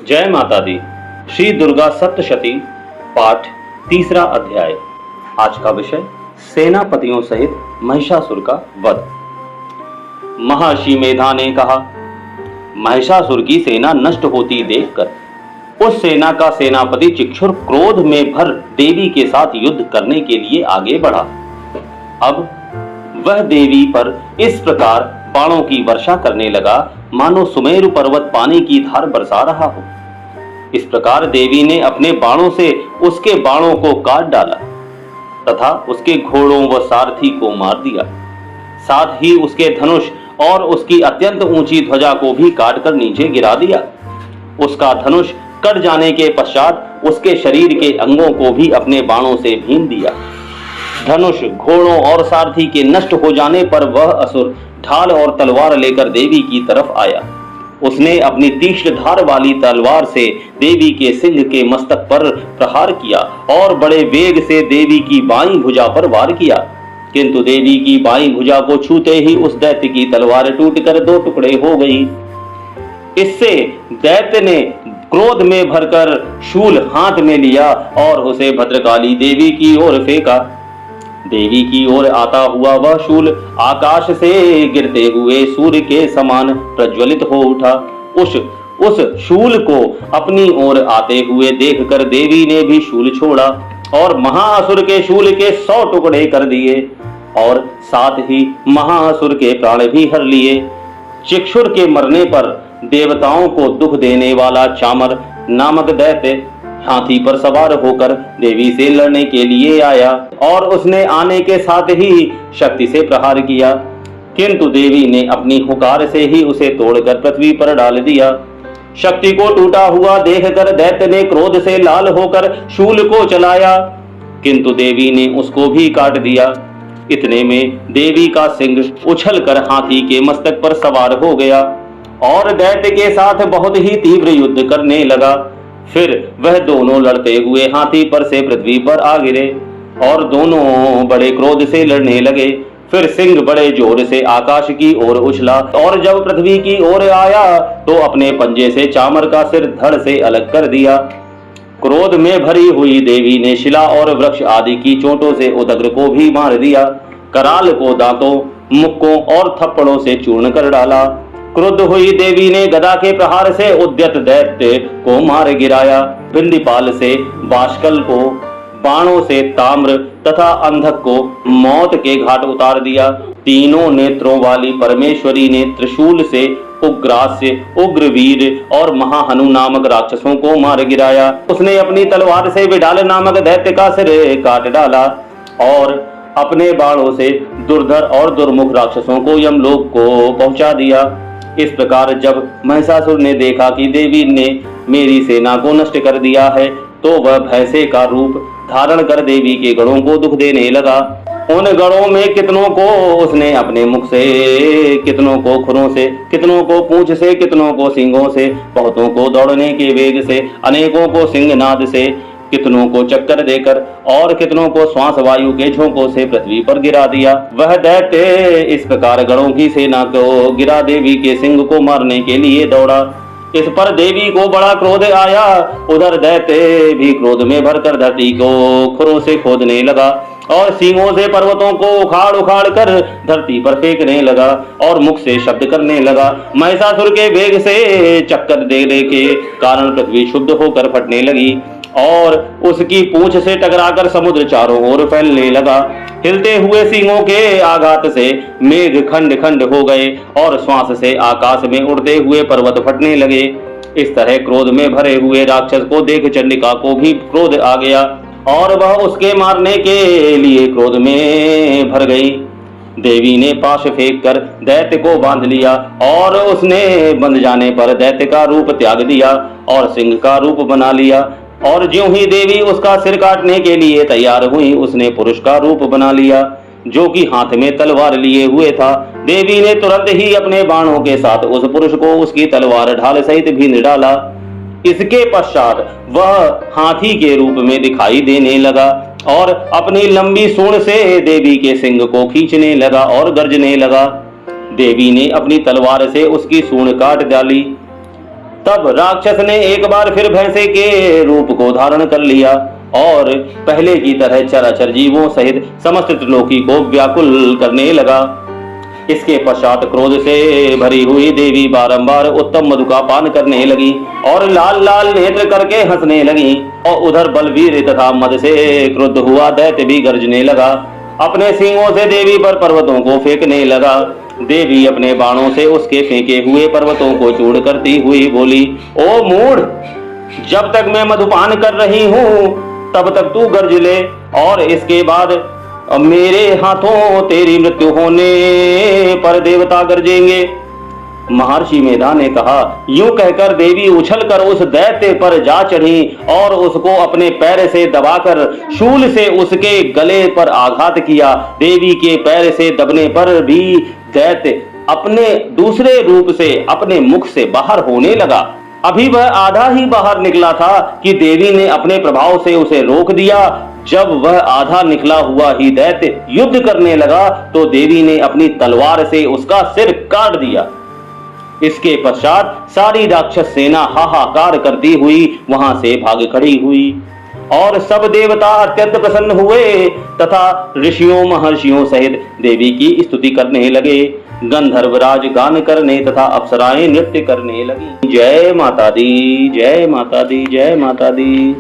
जय माता दी। श्री दुर्गा सप्तशती पाठ तीसरा अध्याय। आज का विषय सेनापतियों सहित महिषासुर का वध। महर्षि मेधा ने कहा, महिषासुर की सेना नष्ट होती देखकर उस सेना का सेनापति चिक्षुर क्रोध में भर देवी के साथ युद्ध करने के लिए आगे बढ़ा। अब वह देवी पर इस प्रकार बाणों की वर्षा करने लगा मानो सुमेरु पर्वत पानी की धार बरसा रहा हो। इस प्रकार देवी ने अपने बाणों से उसके बाणों को काट डाला तथा उसके घोड़ों व सारथी को मार दिया। साथ ही उसके धनुष और उसकी अत्यंत ऊंची ध्वजा को भी काटकर नीचे गिरा दिया। उसका धनुष कट जाने के पश्चात उसके शरीर के अंगों को भी अपने बाणों से भीन दिया। धनुष, घोड़ों और सारथी के नष्ट हो जाने पर वह असुर ढाल और तलवार लेकर देवी की तरफ आया। उसने अपनी तीक्ष्ण धार वाली तलवार से देवी के सिंह के मस्तक पर प्रहार किया और बड़े वेग से देवी की बाईं भुजा पर वार किया, किंतु देवी की बाईं भुजा को छूते ही उस दैत्य की तलवार टूटकर दो टुकड़े हो गई। इससे दैत्य ने क्रोध में भरकर शूल हाथ में लिया और उसे भद्रकाली देवी की ओर फेंका। देवी की ओर आता हुआ वह शूल आकाश से गिरते हुए सूर्य के समान प्रज्वलित हो उठा। उस शूल को अपनी ओर आते हुए देखकर देवी ने भी शूल छोड़ा और महाअसुर के शूल के 100 टुकड़े कर दिए और साथ ही महाअसुर के प्राण भी हर लिए। चिक्षुर के मरने पर देवताओं को दुख देने वाला चामर नामक दैत्य हाथी पर सवार होकर देवी से लड़ने के लिए आया और उसने आने के साथ ही शक्ति से प्रहार किया, किंतु देवी ने अपनी हुकार से ही उसे तोड़कर पृथ्वी पर डाल दिया। शक्ति को टूटा हुआ देखकर दैत्य ने क्रोध से लाल होकर शूल को चलाया, किंतु देवी ने उसको भी काट दिया। इतने में देवी का सिंह उछलकर हाथी के मस्तक पर सवार हो गया और दैत्य के साथ बहुत ही तीव्र युद्ध करने लगा। फिर वह दोनों लड़ते हुए हाथी पर से पृथ्वी पर आ गिरे और दोनों बड़े क्रोध से लड़ने लगे। फिर सिंह बड़े जोर से आकाश की ओर उछला और जब पृथ्वी की ओर आया तो अपने पंजे से चामर का सिर धड़ से अलग कर दिया। क्रोध में भरी हुई देवी ने शिला और वृक्ष आदि की चोटों से उदग्र को भी मार दिया। कराल को दांतों, मुक्कों और थप्पड़ों से चूर्ण कर डाला। क्रुद्ध हुई देवी ने गदा के प्रहार से उद्यत दैत्य को मार गिराया। बिंदीपाल से बाष्कल को, बाणों से ताम्र तथा अंधक को मौत के घाट उतार दिया। तीनों नेत्रों वाली परमेश्वरी ने त्रिशूल से उग्रास्य, उग्रवीर और महाहनु नामक राक्षसों को मार गिराया। उसने अपनी तलवार से विडाल नामक दैत्य का सिर काट डाला और अपने बाणों से दुर्धर और दुर्मुख राक्षसों को यमलोक को पहुंचा दिया। इस प्रकार जब महिषासुर ने देखा कि देवी ने मेरी सेना को नष्ट कर दिया है तो वह भैंसे का रूप धारण कर देवी के गणों को दुख देने लगा। उन गणों में कितनों को उसने अपने मुख से, कितनों को खुरों से, कितनों को पूंछ से, कितनों को सींगों से, बहुतों को दौड़ने के वेग से, अनेकों को सिंहनाद से, कितनों को चक्कर देकर और कितनों को श्वास वायु के झोंकों से पृथ्वी पर गिरा दिया। वह दैत्य इस प्रकार गणों की सेना को गिरा देवी के सिंह को मारने के लिए दौड़ा। इस पर देवी को बड़ा क्रोध आया। उधर दैत्य भी क्रोध में भरकर धरती को खुरों से खोदने लगा और सींगों से पर्वतों को उखाड़ उखाड़ कर धरती पर फेंकने लगा और मुख से शब्द करने लगा। महिषासुर के वेग से चक्कर देने के कारण पृथ्वी क्षुब्ध होकर फटने लगी और उसकी पूंछ से टकराकर समुद्र चारों ओर फैलने लगा। हिलते हुए सींगों के आघात से मेघ खंड खंड हो गए और श्वास से आकाश में उड़ते हुए पर्वत फटने लगे। इस तरह क्रोध में भरे हुए राक्षस को देख चंडिका को भी क्रोध आ गया और वह उसके मारने के लिए क्रोध में भर गई। देवी ने पाश फेंक कर दैत्य को बांध लिया और उसने बंध जाने पर दैत्य का रूप त्याग दिया और सिंह का रूप बना लिया। और ज्यों ही देवी उसका सिर काटने के लिए तैयार हुई उसने पुरुष का रूप बना लिया जो कि हाथ में तलवार लिए हुए था। देवी ने तुरंत ही अपने बाणों के साथ उस पुरुष को उसकी तलवार ढाल सहित भीन डाला। इसके पश्चात वह हाथी के रूप में दिखाई देने लगा और अपनी लंबी सूंड से देवी के सिंग को खींचने लगा और गर्जने लगा। देवी ने अपनी तलवार से उसकी सूंड काट डाली तब राक्षस ने एक बार फिर भैंसे के रूप को धारण कर लिया और पहले की तरह चराचर जीवों सहित समस्त त्रिलोकी को व्याकुल करने लगा। इसके पश्चात क्रोध से भरी हुई देवी बारंबार उत्तम मधु का पान करने लगी और लाल लाल नेत्र करके हंसने लगी। और उधर बलवीर तथा मद से क्रुद्ध हुआ दैत्य भी गरजने लगा, अपने सींगों से देवी पर पर्वतों को फेंकने लगा। देवी अपने बाणों से उसके फेंके हुए पर्वतों को चूर करती हुई बोली, ओ मूढ़, जब तक मैं मधुपान कर रही हूँ तब तक तू गरज ले, और इसके बाद मेरे हाथों तेरी मृत्यु होने पर देवता गरजेंगे। महर्षि मेधा ने कहा। यूं कहकर देवी उछलकर उस दैत्य पर जा चढ़ी और उसको अपने पैर से दबाकर शूल से उसके गले पर आघात किया। देवी के पैर से दबने पर भी दैत्य अपने दूसरे रूप से अपने मुख से बाहर होने लगा। अभी वह आधा ही बाहर निकला था कि देवी ने अपने प्रभाव से उसे रोक दिया। जब वह आधा निकला हुआ ही दैत्य युद्ध करने लगा तो देवी ने अपनी तलवार से उसका सिर काट दिया। इसके पश्चात सारी राक्षस सेना हाहाकार करती हुई वहां से भाग खड़ी हुई और सब देवता अत्यंत प्रसन्न हुए तथा ऋषियों महर्षियों सहित देवी की स्तुति करने लगे। गंधर्वराज गान करने तथा अप्सराएं नृत्य करने लगी। जय माता दी, जय माता दी, जय माता दी।